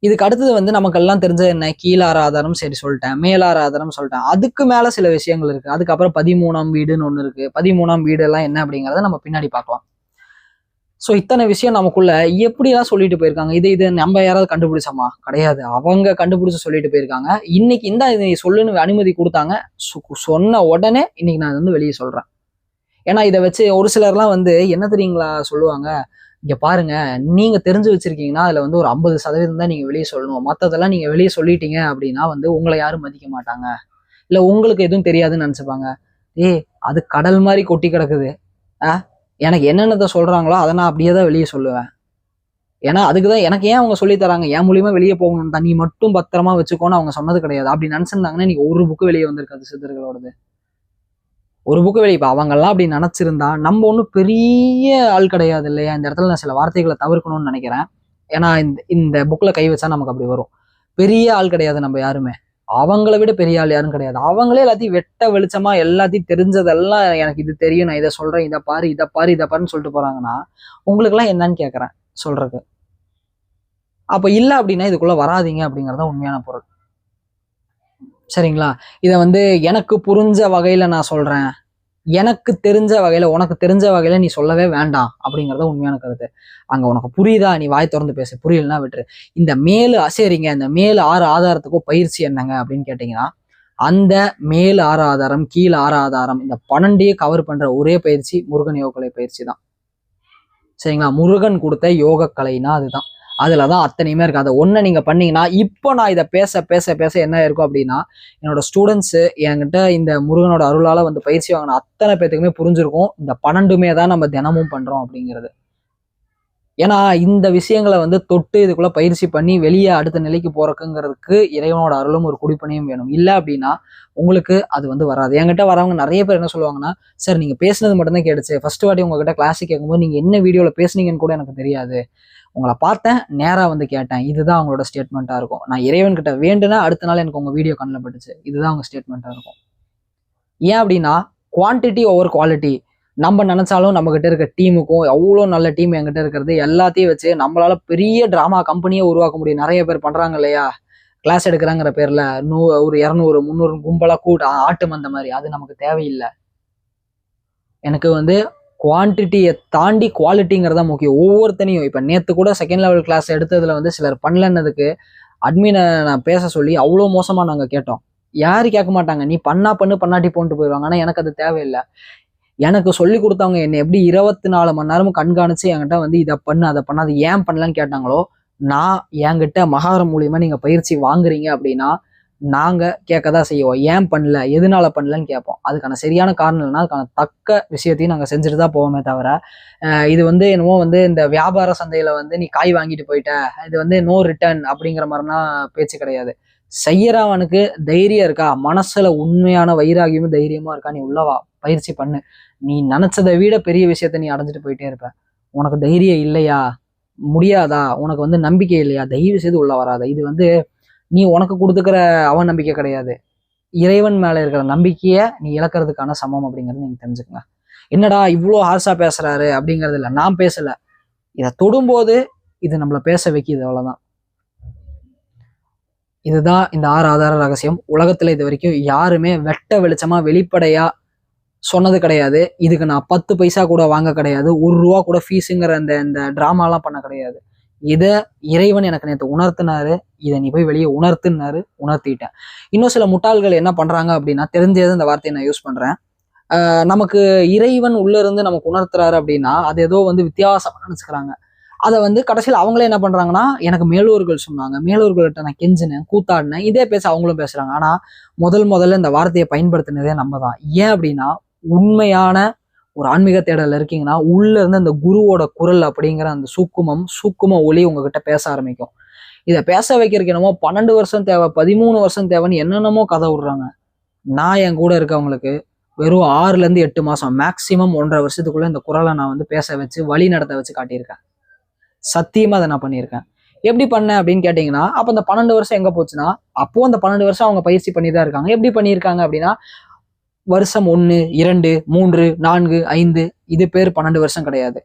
இதுக்கு அடுத்தது வந்து நமக்கு எல்லாம் தெரிஞ்சது என்ன, கீழார ஆதாரம் சரி சொல்லிட்டேன், மேலார ஆதாரம் சொல்லிட்டேன். அதுக்கு மேல சில விஷயங்கள் இருக்கு. அதுக்கப்புறம் 13ஆம் வீடுன்னு ஒண்ணு இருக்கு. 13ஆம் வீடு எல்லாம் என்ன அப்படிங்கறத நம்ம பின்னாடி பார்க்கலாம். சோ இத்தனை விஷயம் நமக்குள்ள எப்படிலாம் சொல்லிட்டு போயிருக்காங்க. இது நம்ம யாராவது கண்டுபிடிச்சோமா? கிடையாது. அவங்க கண்டுபிடிச்சு சொல்லிட்டு போயிருக்காங்க. இன்னைக்கு இந்த இதை சொல்லுன்னு அனுமதி கொடுத்தாங்க. சொன்ன உடனே இன்னைக்கு நான் வந்து வெளியே சொல்றேன். ஏன்னா இதை வச்சு ஒரு சிலர்லாம் வந்து என்ன தெரியுங்களா சொல்லுவாங்க, இங்க பாருங்க, நீங்க தெரிஞ்சு வச்சிருக்கீங்கன்னா அதுல வந்து ஒரு 50% தான் நீங்க வெளியே சொல்லணும், மத்ததெல்லாம் நீங்க வெளியே சொல்லிட்டீங்க அப்படின்னா வந்து உங்களை யாரும் மதிக்க மாட்டாங்க, இல்ல உங்களுக்கு எதுவும் தெரியாதுன்னு நினைச்சுப்பாங்க. அது கடல் மாதிரி கொட்டி கிடக்குது. எனக்கு என்னென்னதை சொல்றாங்களோ அதை நான் அப்படியே தான் வெளியே சொல்லுவேன். ஏன்னா அதுக்குதான் எனக்கு ஏன் அவங்க சொல்லி தராங்க, என் மூலியமா வெளியே போகணும், தண்ணி மட்டும் பத்திரமா வச்சுக்கோன்னு அவங்க சொன்னது கிடையாது. அப்படி நினைச்சிருந்தாங்கன்னா நீங்க ஒரு புக்கு வெளியே வந்திருக்காது சித்தர்களோடது. ஒரு புக்கு வெளியே இப்போ அவங்கெல்லாம் அப்படி நினைச்சிருந்தா நம்ம ஒன்றும் பெரிய ஆள் கிடையாது இல்லையா. இந்த இடத்துல நான் சில வார்த்தைகளை தவிர்க்கணும்னு நினைக்கிறேன். ஏன்னா இந்த புக்ல கை வச்சா நமக்கு அப்படி வரும். பெரிய ஆள் கிடையாது நம்ம யாருமே. அவங்கள விட பெரிய ஆள் யாரும் கிடையாது. அவங்களே எல்லாத்தையும் வெட்ட வெளிச்சமா எல்லாத்தையும் தெரிஞ்சதெல்லாம் எனக்கு இது தெரியும், நான் இதை சொல்றேன், இதை பாரு இதை பாரு இதை பாருன்னு சொல்லிட்டு போறாங்கன்னா உங்களுக்கு எல்லாம் என்னன்னு கேட்கறேன் சொல்றதுக்கு. அப்ப இல்ல அப்படின்னா இதுக்குள்ள வராதிங்க அப்படிங்கறத உண்மையான பொருள். சரிங்களா? இதை வந்து எனக்கு புரிஞ்ச வகையில நான் சொல்றேன், எனக்கு தெரிஞ்ச வகையில உனக்கு தெரிஞ்ச வகையில நீ சொல்லவே வேண்டாம் அப்படிங்கறத உண்மையான கருத்து. அங்க உனக்கு புரியுதா நீ வாய் திறந்து பேசு, புரியலன்னா விட்டுரு. இந்த மேலு சரிங்க, இந்த மேலு 6 ஆதாரத்துக்கும் பயிற்சி என்னங்க அப்படின்னு கேட்டீங்கன்னா, அந்த மேல் 6 ஆதாரம் கீழ் 6 ஆதாரம் இந்த 12 கவர் பண்ற ஒரே பயிற்சி முருகன் யோகக்கலை பயிற்சி தான். சரிங்களா? முருகன் கொடுத்த யோக கலைனா அதுதான். அதுலதான் அத்தனையுமே இருக்கு. அதை ஒண்ணு நீங்க பண்ணீங்கன்னா இப்போ நான் இதை பேச பேச பேச என்ன இருக்கும் அப்படின்னா, என்னோட ஸ்டூடெண்ட்ஸ் என்கிட்ட இந்த முருகனோட அருளால வந்து பயிற்சி வாங்கின அத்தனை பேத்துக்குமே புரிஞ்சிருக்கும் இந்த 12மே தான் நம்ம தினமும் பண்றோம் அப்படிங்கிறது. ஏன்னா இந்த விஷயங்களை வந்து தொட்டு இதுக்குள்ள பயிற்சி பண்ணி வெளியே அடுத்த நிலைக்கு போறக்குங்கிறதுக்கு இறைவனோட அருளும் ஒரு குடிப்பனையும் வேணும். இல்லை அப்படின்னா உங்களுக்கு அது வந்து வராது. என்கிட்ட வரவங்க நிறைய பேர் என்ன சொல்லுவாங்கன்னா, சார் நீங்க பேசுனது மட்டும்தான் கேட்டுச்சு, ஃபர்ஸ்ட் வாட்டி உங்ககிட்ட கிளாஸ் கேட்கும்போது நீங்க என்ன வீடியோல பேசுனீங்கன்னு கூட எனக்கு தெரியாது, உங்களை பார்த்தேன் நேரா வந்து கேட்டேன். இதுதான் அவங்களோட ஸ்டேட்மெண்ட்டா இருக்கும். நான் இறைவன் கிட்ட வேண்டுனா அடுத்த நாள் எனக்கு உங்க வீடியோ கண்ணில் பட்டுச்சு, இதுதான் அவங்க ஸ்டேட்மெண்ட்டா இருக்கும். ஏன் அப்படின்னா குவான்டிட்டி ஓவர் குவாலிட்டி. நம்ம நினைச்சாலும் நம்ம கிட்ட இருக்க டீமுக்கும் எவ்வளோ நல்ல டீம் என்கிட்ட இருக்கிறது எல்லாத்தையும் வச்சு நம்மளால பெரிய டிராமா கம்பெனியை உருவாக்க முடியும். நிறைய பேர் பண்றாங்க இல்லையா, கிளாஸ் எடுக்கிறாங்கிற பேர்ல ஒரு 200 300 கும்பலா ஆட்டு மந்த மாதிரி. அது நமக்கு தேவையில்லை. எனக்கு வந்து குவான்டிட்டியை தாண்டி குவாலிட்டிங்கிறதா முக்கியம். ஒவ்வொருத்தனையும் இப்ப நேத்து கூட செகண்ட் லெவல் கிளாஸ் எடுத்ததுல வந்து சிலர் பண்ணலன்னதுக்கு அட்மினை நான் பேச சொல்லி அவ்வளோ மோசமா நாங்க கேட்டோம். யாரும் கேட்க மாட்டாங்க, நீ பண்ணாட்டி போன்ட்டு போயிடுவாங்க. ஆனா எனக்கு அது தேவையில்லை. எனக்கு சொல்லி கொடுத்தவங்க என்னை எப்படி 24 மணி நேரமும் கண்காணிச்சு என்கிட்ட வந்து இதை பண்ணு அதை பண்ண அது ஏன் பண்ணலன்னு கேட்டாங்களோ, நான் என்கிட்ட மகாரம் மூலியமா நீங்க பயிற்சி வாங்குறீங்க அப்படின்னா நாங்க கேட்கதான் செய்வோம். ஏன் பண்ணல, எதனால பண்ணலன்னு கேட்போம். அதுக்கான சரியான காரணம் இல்லைன்னா அதுக்கான தக்க விஷயத்தையும் நாங்க செஞ்சுட்டு தான் போவோமே தவிர, இது வந்து என்னமோ வந்து இந்த வியாபார சந்தையில வந்து நீ காய் வாங்கிட்டு போயிட்ட, இது வந்து நோ ரிட்டர்ன் அப்படிங்கிற மாதிரிலாம் பேச்சு கிடையாது. செய்யறவனுக்கு தைரியம் இருக்கா, மனசுல உண்மையான வைராகியமும் தைரியமா இருக்கா, நீ உள்ளவா பயிற்சி பண்ணு. நீ நினைச்சதை விட பெரிய விஷயத்த நீ அடைஞ்சிட்டு போயிட்டே இருப்ப. உனக்கு தைரியம் இல்லையா, முடியாதா, உனக்கு வந்து நம்பிக்கை இல்லையா, தயவு செய்து உள்ள வராத. இது வந்து நீ உனக்கு கொடுத்துக்கிற அவன் நம்பிக்கை கிடையாது, இறைவன் மேல இருக்கிற நம்பிக்கைய நீ இழக்கிறதுக்கான சமம் அப்படிங்கறது நீங்க தெரிஞ்சுக்கங்க. என்னடா இவ்வளோ ஹார்ஷா பேசுறாரு அப்படிங்கிறது இல்லை, நான் பேசல, இதை தொடும்போது இது நம்மள பேச வைக்கிது, அவ்வளவுதான். இதுதான் இந்த 6 ஆதார ரகசியம். உலகத்துல இது வரைக்கும் யாருமே வெட்ட வெளிச்சமா வெளிப்படையா சொன்னது கிடையாது. இதுக்கு நான் 10 பைசா கூட வாங்க கிடையாது, 1 ரூபா கூட ஃபீஸுங்கிற இந்த டிராமாலாம் பண்ண கிடையாது. இதை இறைவன் எனக்கு நேற்று உணர்த்தினாரு, இதை நீ போய் வெளியே உணர்த்துனாரு, உணர்த்திட்டேன். இன்னும் சில முட்டாள்கள் என்ன பண்றாங்க அப்படின்னா, தெரிஞ்சது இந்த வார்த்தையை நான் யூஸ் பண்றேன், நமக்கு இறைவன் உள்ள இருந்து நமக்கு உணர்த்துறாரு அப்படின்னா அது ஏதோ வந்து வித்தியாசமா நினைச்சுக்கிறாங்க. அதை வந்து கடைசியில் அவங்களே என்ன பண்றாங்கன்னா, எனக்கு மேலோர்கள் சொன்னாங்க, மேலோர்கள்ட்ட நான் கெஞ்சினேன் கூத்தாடினேன், இதே பேச அவங்களும் பேசுறாங்க. ஆனா முதல்ல இந்த வார்த்தையை பயன்படுத்தினதே நம்ம தான். ஏன் அப்படின்னா உண்மையான ஒரு ஆன்மீக தேடல இருக்கீங்கன்னா உள்ள இருந்து அந்த குருவோட குரல் அப்படிங்கிற அந்த சூக்கும ஒளி உங்ககிட்ட பேச ஆரம்பிக்கும். இதை பேச வைக்கிறதுக்கு என்னமோ 12 வருஷம் தேவை, 13 வருஷம் தேவைன்னு என்னென்னமோ கதை விடுறாங்க. நான் என் கூட இருக்கவங்களுக்கு வெறும் 6 ல இருந்து 8 மாசம், மேக்சிமம் 1.5 வருஷத்துக்குள்ள இந்த குரலை நான் வந்து பேச வச்சு வழி நடத்த வச்சு காட்டியிருக்கேன். சத்தியமா அதை நான் பண்ணியிருக்கேன். எப்படி பண்ணேன் அப்படின்னு கேட்டீங்கன்னா, அப்ப அந்த 12 வருஷம் எங்க போச்சுன்னா, அப்போ அந்த 12 வருஷம் அவங்க பயிற்சி பண்ணி தான் இருக்காங்க. எப்படி பண்ணியிருக்காங்க அப்படின்னா, வருஷம் 1, 2, 3, 4, 5 இது பேர் 12 வருஷம் கிடையாது.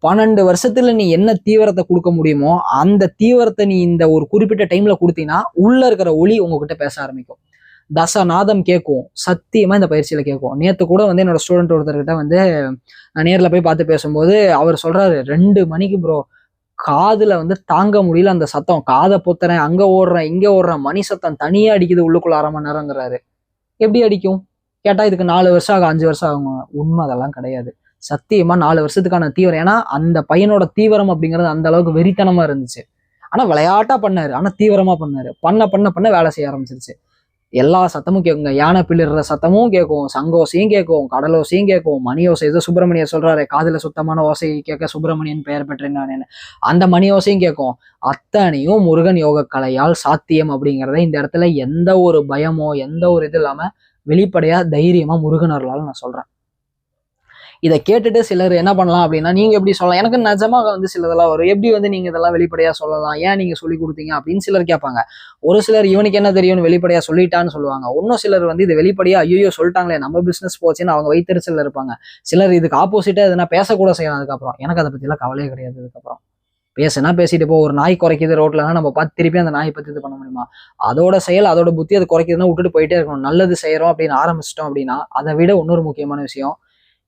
12 வருஷத்துல நீ என்ன தீவிரத்தை கொடுக்க முடியுமோ அந்த தீவிரத்தை நீ இந்த ஒரு குறிப்பிட்ட டைம்ல கொடுத்தீங்கன்னா உள்ள இருக்கிற ஒளி உங்ககிட்ட பேச ஆரம்பிக்கும். தசநாதம் கேட்கும். சத்தியமா இந்த பயிற்சியில கேட்கும். நேத்து கூட வந்து என்னோட ஸ்டூடெண்ட் ஒருத்தர்கிட்ட வந்து நான் நேர்ல போய் பார்த்து பேசும்போது அவர் சொல்றாரு, 2 மணிக்கு ப்ரோ காதுல வந்து தாங்க முடியல அந்த சத்தம், காதை பொத்துறேன், அங்க ஓடுறேன் இங்க ஓடுறேன், மணி சத்தம் தனியா அடிக்குது உள்ளுக்குள்ள 1/2 மணி நேரங்கிறாரு. எப்படி அடிக்கும் கேட்டா, இதுக்கு 4 வருஷம் ஆகும் 5 வருஷம் ஆகும். உண்மை அதெல்லாம் கிடையாது. சத்தியமா 4 வருஷத்துக்கான தீவிரம். ஏன்னா அந்த பையனோட தீவிரம் அப்படிங்கிறது அந்த அளவுக்கு வெறித்தனமா இருந்துச்சு. ஆனா விளையாட்டா பண்ணாரு, ஆனா தீவிரமா பண்ணாரு. பண்ண பண்ண பண்ண வேலை செய்ய ஆரம்பிச்சிருச்சு. எல்லா சத்தமும் கேட்குங்க. யானை பிளிற சத்தமும் கேட்கும், சங்கோசையும் கேட்கும், கடலோசையும் கேட்கும், மணி ஓசை. ஏதோ சுப்பிரமணியர் சொல்றாரு, காதுல சுத்தமான ஓசை கேட்க சுப்பிரமணியன் பெயர் பெற்றேன் நானேன்னு. அந்த மணி ஓசையும் கேட்கும். அத்தனையும் முருகன் யோக கலையால் சாத்தியம் அப்படிங்கிறத இந்த இடத்துல எந்த ஒரு பயமோ எந்த ஒரு இது இல்லாம வெளிப்படையா தைரியமா முருகனர்களால் நான் சொல்றேன். இதை கேட்டுட்டு சிலர் என்ன பண்ணலாம் அப்படின்னா, நீங்க எப்படி சொல்லலாம், எனக்கு நிஜமாக வந்து சிலதெல்லாம் வரும், எப்படி வந்து நீங்க இதெல்லாம் வெளிப்படையா சொல்லலாம், ஏன் நீங்க சொல்லி கொடுத்தீங்க அப்படின்னு சிலர் கேட்பாங்க. ஒரு சிலர் இவனுக்கு என்ன தெரியும்னு வெளிப்படையா சொல்லிட்டான்னு சொல்லுவாங்க. இன்னும் சிலர் வந்து இது வெளிப்படையா ஐயோ சொல்லிட்டாங்களே நம்ம பிசினஸ் போச்சுன்னு அவங்க வைத்தறிச்சல் இருப்பாங்க. சிலர் இதுக்கு ஆப்போசிட்டா எதுனா பேசக்கூட செய்யலாம். அதுக்கப்புறம் எனக்கு அதை பத்தி எல்லாம் கவலையே கிடையாது. அதுக்கப்புறம் பேசுனா பேசிட்டு போ. ஒரு நாய் குறைக்குது ரோட்லன்னா நம்ம பார்த்து திருப்பி அந்த நாயை பத்தி இது பண்ண முடியுமா? அதோட செயல் அதோட புத்தி அது குறைக்குதுன்னா விட்டுட்டு போயிட்டே இருக்கணும். நல்லது செய்யறோம் அப்படின்னு ஆரம்பிச்சிட்டோம் அப்படின்னா, அதை விட இன்னொரு முக்கியமான விஷயம்,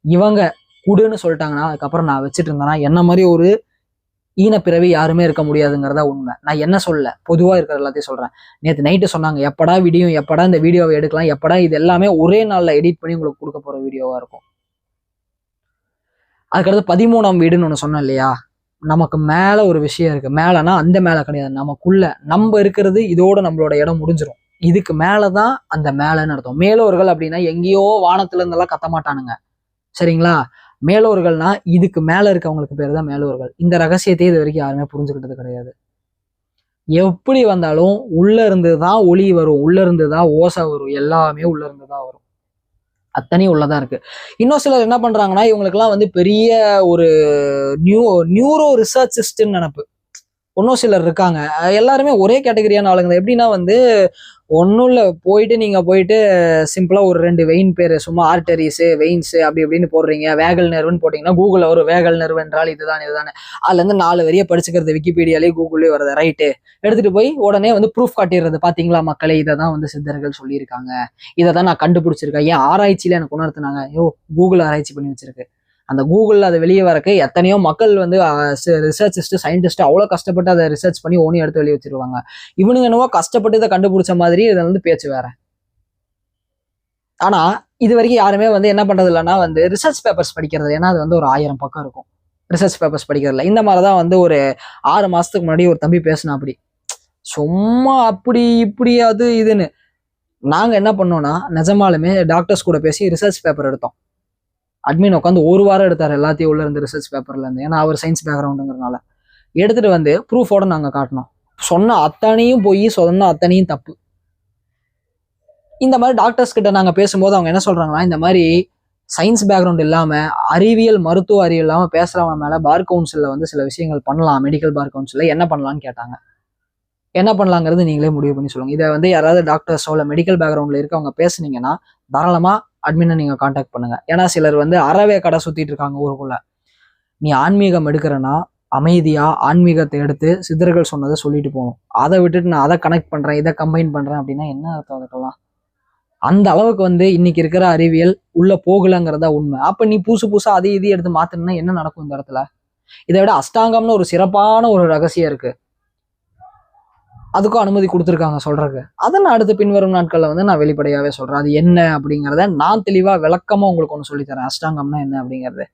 இவங்க குடுன்னு சொல்லிட்டாங்கன்னா அதுக்கப்புறம் நான் வச்சுட்டு இருந்தேன்னா என்ன மாதிரி ஒரு ஈனப்பிறவி யாருமே இருக்க முடியாதுங்கிறதா உண்மை. நான் என்ன சொல்ல, பொதுவா இருக்கிற எல்லாத்தையும் சொல்றேன். நேற்று நைட்டு சொன்னாங்க, எப்படா வீடியோ, எப்படா இந்த வீடியோவை எடுக்கலாம், எப்படா இது எல்லாமே ஒரே நாள்ல எடிட் பண்ணி உங்களுக்கு கொடுக்க போற வீடியோவா இருக்கும். அதுக்கடுத்து 13ஆம் வீடுன்னு ஒண்ணு சொன்னேன் இல்லையா, நமக்கு மேல ஒரு விஷயம் இருக்கு. மேலனா அந்த மேல கிடையாது, நமக்குள்ள நம்ம இருக்கிறது இதோட நம்மளோட இடம் முடிஞ்சிடும். இதுக்கு மேலதான் அந்த மேலன்னு அர்த்தம். மேலோர்கள் அப்படின்னா எங்கேயோ வானத்துல இருந்தெல்லாம் கத்த மாட்டானுங்க, சரிங்களா? மேலோர்கள்னா இதுக்கு மேல இருக்கவங்களுக்கு பேர் தான் மேலோர்கள். இந்த ரகசியத்தை இது வரைக்கும் யாருமே புரிஞ்சுக்கிட்டது கிடையாது. எப்படி வந்தாலும் உள்ள இருந்துதான் ஒளி வரும், உள்ள இருந்துதான் ஓசை வரும், எல்லாமே உள்ள இருந்துதான் வரும். அத்தனையும் உள்ளதான் இருக்கு. இன்னும் சிலர் என்ன பண்றாங்கன்னா, இவங்களுக்கு எல்லாம் வந்து பெரிய ஒரு நியூரோ ரிசர்ச்சிஸ்ட்னு நினைப்பு. இன்னும் சிலர் இருக்காங்க. எல்லாருமே ஒரே கேட்டகரியான ஆளுங்க தான். எப்படின்னா வந்து ஒன்றும் இல்லை, நீங்க போயிட்டு சிம்பிளா ஒரு 2 வெயின் பேர் சும்மா ஆர்டரிஸ் வெயின்ஸ் அப்படி இப்படின்னு போடுறீங்க. வேகல் நர்வுன்னு போட்டீங்கன்னா கூகுள்ல ஒரு வேகல் நர்வு என்றால் இதுதானே அதுல இருந்து 4 வரியை படிச்சுக்கிறது, விக்கிபீடியாலே கூகுள்லயே வருது. ரைட்டு, எடுத்துட்டு போய் உடனே வந்து ப்ரூஃப் காட்டிடுறது. பாத்தீங்களா மக்களே, இதை தான் வந்து சித்தர்கள் சொல்லியிருக்காங்க, இதை தான் நான் கண்டுபிடிச்சிருக்கேன். ஏன் ஆராய்ச்சியில எனக்கு உணர்த்தினாங்க. கூகுள் ஆராய்ச்சி பண்ணி வச்சிருக்கு. அந்த கூகுள்ல அதை வெளியே வரக்கு எத்தனையோ மக்கள் வந்து ரிசர்ச்சிஸ்ட் சயின்டிஸ்ட் அவ்வளோ கஷ்டப்பட்டு அதை ரிசர்ச் பண்ணி ஓனி எடுத்து வெளியே வச்சிருவாங்க. இவனுங்க என்னவோ கஷ்டப்பட்டு இதை கண்டுபிடிச்ச மாதிரி இதை வந்து பேச்சு வேற. ஆனா இது வரைக்கும் யாருமே வந்து என்ன பண்றது இல்லைன்னா வந்து ரிசர்ச் பேப்பர்ஸ் படிக்கிறது. ஏன்னா அது வந்து ஒரு 1000 பக்கம் இருக்கும் ரிசர்ச் பேப்பர்ஸ் படிக்கிறதுல. இந்த மாதிரிதான் வந்து ஒரு 6 மாசத்துக்கு முன்னாடி ஒரு தம்பி பேசினா, அப்படி சும்மா அப்படி இப்படி அது இதுன்னு. நாங்க என்ன பண்ணோம்னா நிஜமாலுமே டாக்டர்ஸ் கூட பேசி ரிசர்ச் பேப்பர் எடுத்தோம். அட்மின் உட்காந்து 1 வாரம் எடுத்தார் எல்லாத்தையும் உள்ள இருந்து ரிசர்ச் பேப்பர்ல இருந்து. ஏன்னா அவர் சயின்ஸ் பேக்ரவுண்டுங்கிறனால எடுத்துட்டு வந்து ப்ரூஃபோட நாங்க காட்டினோம். சொன்ன அத்தனையும் போய் சொன்ன அத்தனையும் தப்பு. இந்த மாதிரி டாக்டர்ஸ் கிட்ட நாங்க பேசும்போது அவங்க என்ன சொல்றாங்கன்னா, இந்த மாதிரி சயின்ஸ் பேக்ரவுண்ட் இல்லாம அறிவியல் மருத்துவ அறிவியல் இல்லாம பேசுறவங்க மேல பார் கவுன்சில்ல வந்து சில விஷயங்கள் பண்ணலாம், மெடிக்கல் பார் கவுன்சில்ல என்ன பண்ணலாம்னு கேட்டாங்க. என்ன பண்ணலாங்கிறது நீங்களே முடிவு பண்ணி சொல்லுங்க. இதை வந்து யாராவது டாக்டர்ஸோ இல்லை மெடிக்கல் பேக்ரவுண்ட்ல இருக்கவங்க பேசுனீங்கன்னா தாராளமா அட்மினை நீங்க கான்டாக்ட் பண்ணுங்க. ஏன்னா சிலர் வந்து அறவே கடை சுத்திட்டு இருக்காங்க ஊருக்குள்ள. நீ ஆன்மீகம் எடுக்கிறன்னா அமைதியா ஆன்மீகத்தை எடுத்து சித்தர்கள் சொன்னதை சொல்லிட்டு போகணும். அதை விட்டுட்டு நான் அதை கனெக்ட் பண்றேன், இதை கம்பைன் பண்றேன் அப்படின்னா என்ன அர்த்தம் அதுக்கெல்லாம்? அந்த அளவுக்கு வந்து இன்னைக்கு இருக்கிற அறிவியல் உள்ள போகலங்கிறதா உண்மை. அப்ப நீ புதுசா அதை இதையும் எடுத்து மாத்தணும்னா என்ன நடக்கும் இந்த இடத்துல? இதை விட அஷ்டாங்கம்னு ஒரு சிறப்பான ஒரு ரகசியம் இருக்கு, அதுக்கும் அனுமதி கொடுத்துருக்காங்க சொல்றதுக்கு. அதை நான் அடுத்து பின்வரும் நாட்கள்ல வந்து நான் வெளிப்படையாவே சொல்றேன். அது என்ன அப்படிங்கிறத நான் தெளிவா விளக்கமா உங்களுக்கு ஒன்று சொல்லித்தரேன். அஷ்டாங்கம்னா என்ன அப்படிங்கிறது.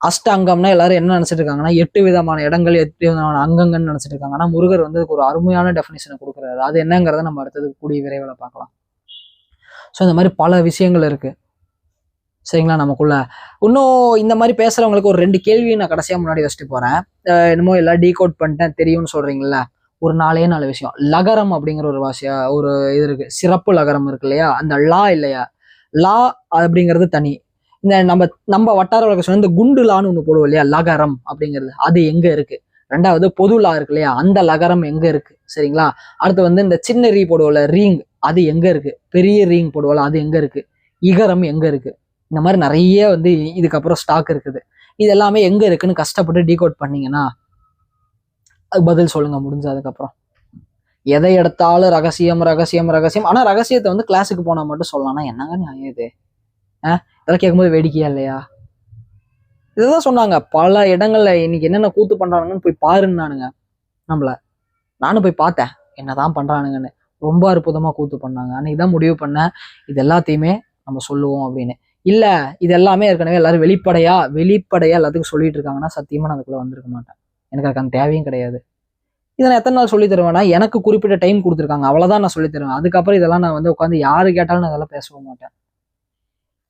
அஷ்டாங்கம்னா எல்லாரும் என்ன நினைச்சிட்டு இருக்காங்கன்னா 8 விதமான இடங்கள் 8 விதமான அங்கங்கள்னு நினைச்சிட்டு இருக்காங்க. ஆனா முருகர் வந்து ஒரு அருமையான டெஃபினிஷனை கொடுக்குறாரு. அது என்னங்கிறத நம்ம அடுத்தது கூடிய விரைவில் பார்க்கலாம். ஸோ இந்த மாதிரி பல விஷயங்கள் இருக்கு. சரிங்களா? நமக்குள்ள இன்னும் இந்த மாதிரி பேசுறவங்களுக்கு ஒரு 2 கேள்வியை நான் கடைசியா முன்னாடி வச்சுட்டு போறேன். என்னமோ எல்லாம் டீகோட் பண்ணிட்டேன் தெரியும்னு சொல்றீங்கல்ல, ஒரு 4 விஷயம். லகரம் அப்படிங்கிற ஒரு ஒரு இது இருக்கு, சிறப்பு லகரம் இருக்கு இல்லையா, அந்த லா இல்லையா, லா அப்படிங்கிறது தனி. இந்த நம்ம நம்ம வட்டார வழக்க சொன்ன இந்த குண்டு லான்னு ஒண்ணு போடுவோம் இல்லையா, லகரம் அப்படிங்கிறது, அது எங்க இருக்கு? 2வது பொது லா இருக்கு இல்லையா, அந்த லகரம் எங்க இருக்கு? சரிங்களா? அடுத்து வந்து இந்த சின்ன ரீ போடுவோம்ல ரீங், அது எங்க இருக்கு? பெரிய ரீங் போடுவோம்ல, அது எங்க இருக்கு? இகரம் எங்க இருக்கு? இந்த மாதிரி நிறைய வந்து இதுக்கப்புறம் ஸ்டாக் இருக்குது. இது எல்லாமே எங்க இருக்குன்னு கஷ்டப்பட்டு டீகோட் பண்ணீங்கன்னா அது பதில் சொல்லுங்க முடிஞ்சதுக்கு அப்புறம். எதை எடுத்தாலும் ரகசியம் ரகசியம் ரகசியம். ஆனா ரகசியத்தை வந்து கிளாஸுக்கு போனா மட்டும் சொல்லலாம்னா என்னங்க நியாயம் இது? இதெல்லாம் கேட்கும்போது வேடிக்கையா இல்லையா? இதுதான் சொன்னாங்க பல இடங்கள்ல இன்னைக்கு என்னென்ன கூத்து பண்றானுங்கன்னு போய் பாருன்னானுங்க நம்மள. நானும் போய் பார்த்தேன் என்னதான் பண்றானுங்கன்னு. ரொம்ப அற்புதமா கூத்து பண்ணாங்க. அன்னைக்கு தான் முடிவு பண்ணேன் இது எல்லாத்தையுமே நம்ம சொல்லுவோம் அப்படின்னு. இல்ல இது எல்லாமே ஏற்கனவே எல்லாரும் வெளிப்படையா எல்லாத்துக்கும் சொல்லிட்டு இருக்காங்கன்னா சத்தியமா நான் அதுக்குள்ள வந்திருக்க மாட்டேன். எனக்கு அதுக்கான தேவையும் கிடையாது. இதை நான் எத்தனை நாள் சொல்லி தருவேன்னா எனக்கு குறிப்பிட்ட டைம் கொடுத்துருக்காங்க, அவ்வளவுதான் நான் சொல்லி தருவேன். அதுக்கப்புறம் இதெல்லாம் நான் வந்து உட்காந்து யாரு கேட்டாலும் நான் அதெல்லாம் பேசவும் மாட்டேன்.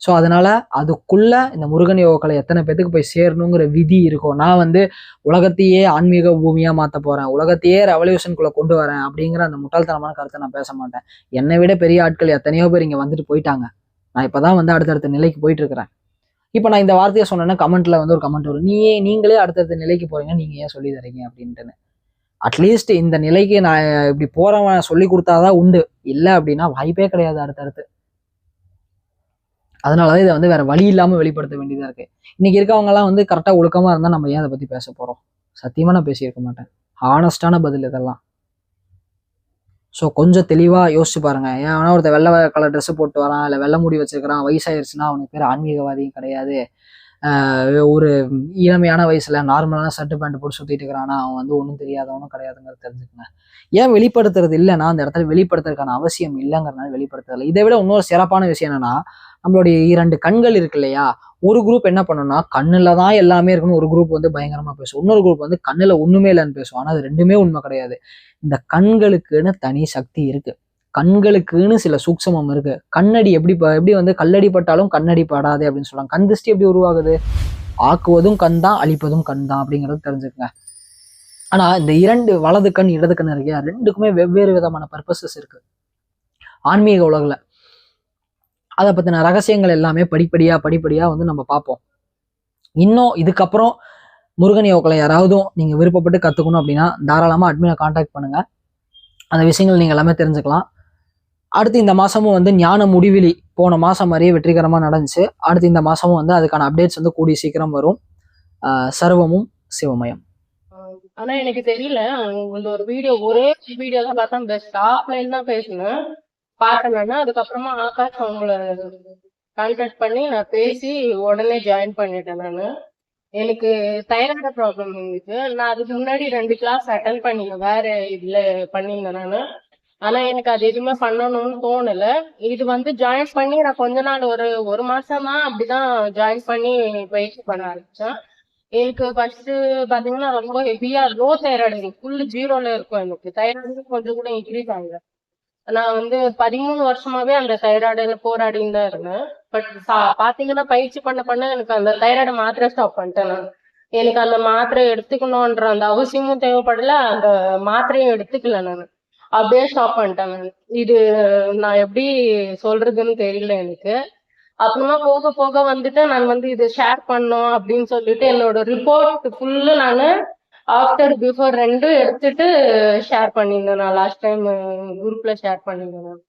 ஸோ அதனால அதுக்குள்ள இந்த முருகன் யோகக்கலை எத்தனை பேத்துக்கு போய் சேரணுங்கிற விதி இருக்கும். நான் வந்து உலகத்தையே ஆன்மீக பூமியா மாத்த போறேன், உலகத்தையே ரெவல்யூஷனுக்குள்ள கொண்டு வரேன் அப்படிங்கிற அந்த முட்டாள்தனமான கருத்தை நான் பேச மாட்டேன். என்னை விட பெரிய ஆட்கள் எத்தனையோ பேர் இங்க வந்துட்டு போயிட்டாங்க. நான் இப்பதான் வந்து அடுத்தடுத்த நிலைக்கு போயிட்டு இருக்கிறேன். இப்ப நான் இந்த வார்த்தையை சொன்னேன்னா கமெண்ட்ல வந்து ஒரு கமெண்ட் வரும், நீங்களே அடுத்தடுத்த நிலைக்கு போறீங்க, நீங்க ஏன் சொல்லி தரீங்க அப்படின்ட்டு. அட்லீஸ்ட் இந்த நிலைக்கு நான் இப்படி போறவன் சொல்லி கொடுத்தாதான் உண்டு, இல்லை அப்படின்னா வாய்ப்பே கிடையாது அடுத்தடுத்து. அதனாலதான் இதை வந்து வேற வழி இல்லாம வெளிப்படுத்த வேண்டியதா இருக்கு. இன்னைக்கு இருக்கவங்க எல்லாம் வந்து கரெக்டா ஒழுக்கமா இருந்தா நம்ம ஏன் அதை பத்தி பேச போறோம்? சத்தியமா நான் பேசியிருக்க மாட்டேன். ஹானஸ்டான பதில் இதெல்லாம். ஸோ கொஞ்சம் தெளிவா யோசிச்சு பாருங்க. ஏன்னா ஒருத்தர் வெள்ளை கலர் ட்ரெஸ் போட்டு வரான், இல்லை வெள்ளை முடி வச்சிருக்கிறான், வயசாயிருச்சுன்னா அவனுக்கு பேர் ஆன்மீகவாதியும் கிடையாது. ஒரு இளமையான வயசுல நார்மலான ஷர்ட் பேண்ட் போட்டு சுத்திட்டு இருக்கிறானா அவன் வந்து ஒன்றும் தெரியாதவனும் கிடையாதுங்கிறது தெரிஞ்சுக்கங்க. ஏன் வெளிப்படுத்துறது இல்லைன்னா அந்த இடத்துல வெளிப்படுத்துறதுக்கான அவசியம் இல்லைங்கிறதுனால வெளிப்படுத்துறதில்ல. இதை விட இன்னொரு சிறப்பான விஷயம் என்னன்னா, நம்மளுடைய 2 கண்கள் இருக்கு இல்லையா, ஒரு குரூப் என்ன பண்ணும்னா கண்ணுல தான் எல்லாமே இருக்கணும், ஒரு குரூப் வந்து பயங்கரமா பேசும், இன்னொரு குரூப் வந்து கண்ணுல ஒண்ணுமே இல்லைன்னு பேசும். ஆனா அது ரெண்டுமே உண்மை கிடையாது. இந்த கண்களுக்குன்னு தனி சக்தி இருக்கு, கண்களுக்குன்னு சில சூட்சமம் இருக்கு. கண்ணடி எப்படி வந்து கல்லடி பட்டாலும் கண்ணடி படாது அப்படின்னு சொல்றாங்க. கண் திருஷ்டி எப்படி உருவாகுது? ஆக்குவதும் கண் தான், அழிப்பதும் கண் தான் அப்படிங்கறது தெரிஞ்சுக்கங்க. ஆனா இந்த 2 வலது கண் இடது கண் இருக்கு, ரெண்டுக்குமே வெவ்வேறு விதமான பர்பசஸ் இருக்கு ஆன்மீக உலகில். அதை பத்தின ரகசியங்கள் எல்லாமே படிப்படியா வந்து நம்ம பார்ப்போம். இன்னும் இதுக்கப்புறம் முருகன் யோகக்கலை யாராவதும் நீங்க விருப்பப்பட்டு கத்துக்கணும் அப்படின்னா தாராளமா அட்மினை கான்டாக்ட் பண்ணுங்க. அந்த விஷயங்கள் நீங்க எல்லாமே தெரிஞ்சுக்கலாம். அடுத்து இந்த மாசமும் வந்து ஞான முடிவிலி போன மாசம் மாதிரியே வெற்றிகரமா நடந்துச்சு. அடுத்து இந்த மாசமும் வந்து அதுக்கான அப்டேட்ஸ் வந்து கூடிய சீக்கிரம் வரும். சர்வமும் சிவமயம். ஆனா எனக்கு தெரியல, உங்களோட ஒரு ஒரே வீடியோ தான் பார்த்தா, பெஸ்ட் ஆஃப்லைன் தான் பேசினேன் பார்த்தேன்னா. அதுக்கப்புறமா ஆகாஷ் அவங்கள கான்டாக்ட் பண்ணி நான் பேசி உடனே ஜாயின் பண்ணிட்டேன். எனக்கு தைராய்டு ப்ராப்ளம் இருந்துச்சு. நான் அதுக்கு முன்னாடி 2 கிளாஸ் அட்டன் பண்ணினேன், வேற இதுல பண்ணியிருந்தேன் நானு. ஆனா எனக்கு அது எதுவுமே பண்ணணும்னு தோணல. இது வந்து ஜாயின் பண்ணி நான் கொஞ்ச நாள் ஒரு மாசம் தான் அப்படிதான் ஜாயின் பண்ணி பயிற்சி பண்ண ஆரம்பிச்சேன். எனக்கு ஃபர்ஸ்ட் பாத்தீங்கன்னா ரொம்ப ஹெவியா லோ தைராய்டு, எனக்கு ஃபுல் 0ல இருக்கும். எனக்கு தைராய்டு கொஞ்சம் கூட இன்க்ரீஸ் ஆகல. நான் வந்து 13 வருஷமாவே அந்த தைராய்டுல போராடின்னு தான் இருந்தேன். பட் பாத்தீங்கன்னா பயிற்சி பண்ண எனக்கு அந்த தைராய்டு மாத்திரை ஸ்டாப் பண்ணிட்டேன் நான். எனக்கு அந்த மாத்திரை எடுத்துக்கணும்ன்ற அந்த அவசியமும் தேவைப்படல, அந்த மாத்திரையும் எடுத்துக்கல நான். அப்படியே ஸ்டாப் பண்ணிட்டேன் நான். இது நான் எப்படி சொல்றதுன்னு தெரியல எனக்கு. அப்புறமா போக போக வந்துட்டு நான் வந்து இது ஷேர் பண்ணோம் அப்படின்னு சொல்லிட்டு என்னோட ரிப்போர்ட் ஃபுல்லு நான் ஆஃப்டர் பிஃபோர் 2 எடுத்துட்டு ஷேர் பண்ணியிருந்தேன். நான் லாஸ்ட் டைம் குரூப்ல ஷேர் பண்ணியிருந்தேன்.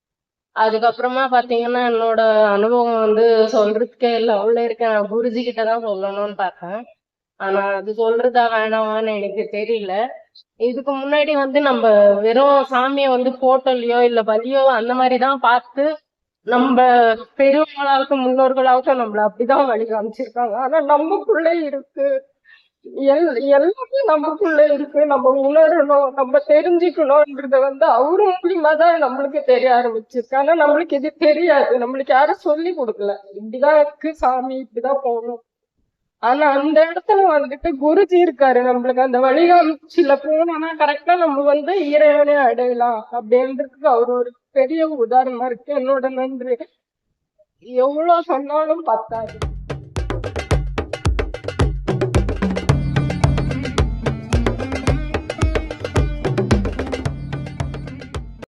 அதுக்கப்புறமா பாத்தீங்கன்னா என்னோட அனுபவம் வந்து சொல்றதுக்கே இல்லை, அவ்வளோ இருக்கேன். நான் குருஜி கிட்ட தான் சொல்லணும்னு பார்த்தேன். ஆனா அது சொல்றதா வேணாமான்னு எனக்கு தெரியல. இதுக்கு முன்னாடி வந்து நம்ம வெறும் சாமியை வந்து போட்டோலயோ இல்ல பலியோ அந்த மாதிரிதான் பார்த்து நம்ம பெரியவங்களாகட்டும் முன்னோர்களாகட்டும் நம்மள அப்படிதான் வழி காமிச்சிருக்காங்க. ஆனா நமக்குள்ள இருக்கு, எல்லாமே நமக்குள்ள இருக்கு. நம்ம உணரணும், நம்ம தெரிஞ்சுக்கணும்ன்றத வந்து அவரு மூலியமா தான் நம்மளுக்கு தெரிய ஆரம்பிச்சிருக்கு. ஆனா நம்மளுக்கு இது தெரியாது, நம்மளுக்கு யாரும் சொல்லி கொடுக்கல இப்படிதான் இருக்கு சாமி, இப்படிதான் போகணும். ஆனா அந்த இடத்துல வந்துட்டு குருஜி இருக்காரு, நம்மளுக்கு அந்த வழிகாமிச்சில போனோம்னா கரெக்டா நம்ம வந்து இறைவனே அடையலாம் அப்படின்றதுக்கு அவர் ஒரு பெரிய உதாரணமா இருக்கு. என்னோட நன்றி. எவ்வளவு சொன்னாலும் பத்தாது.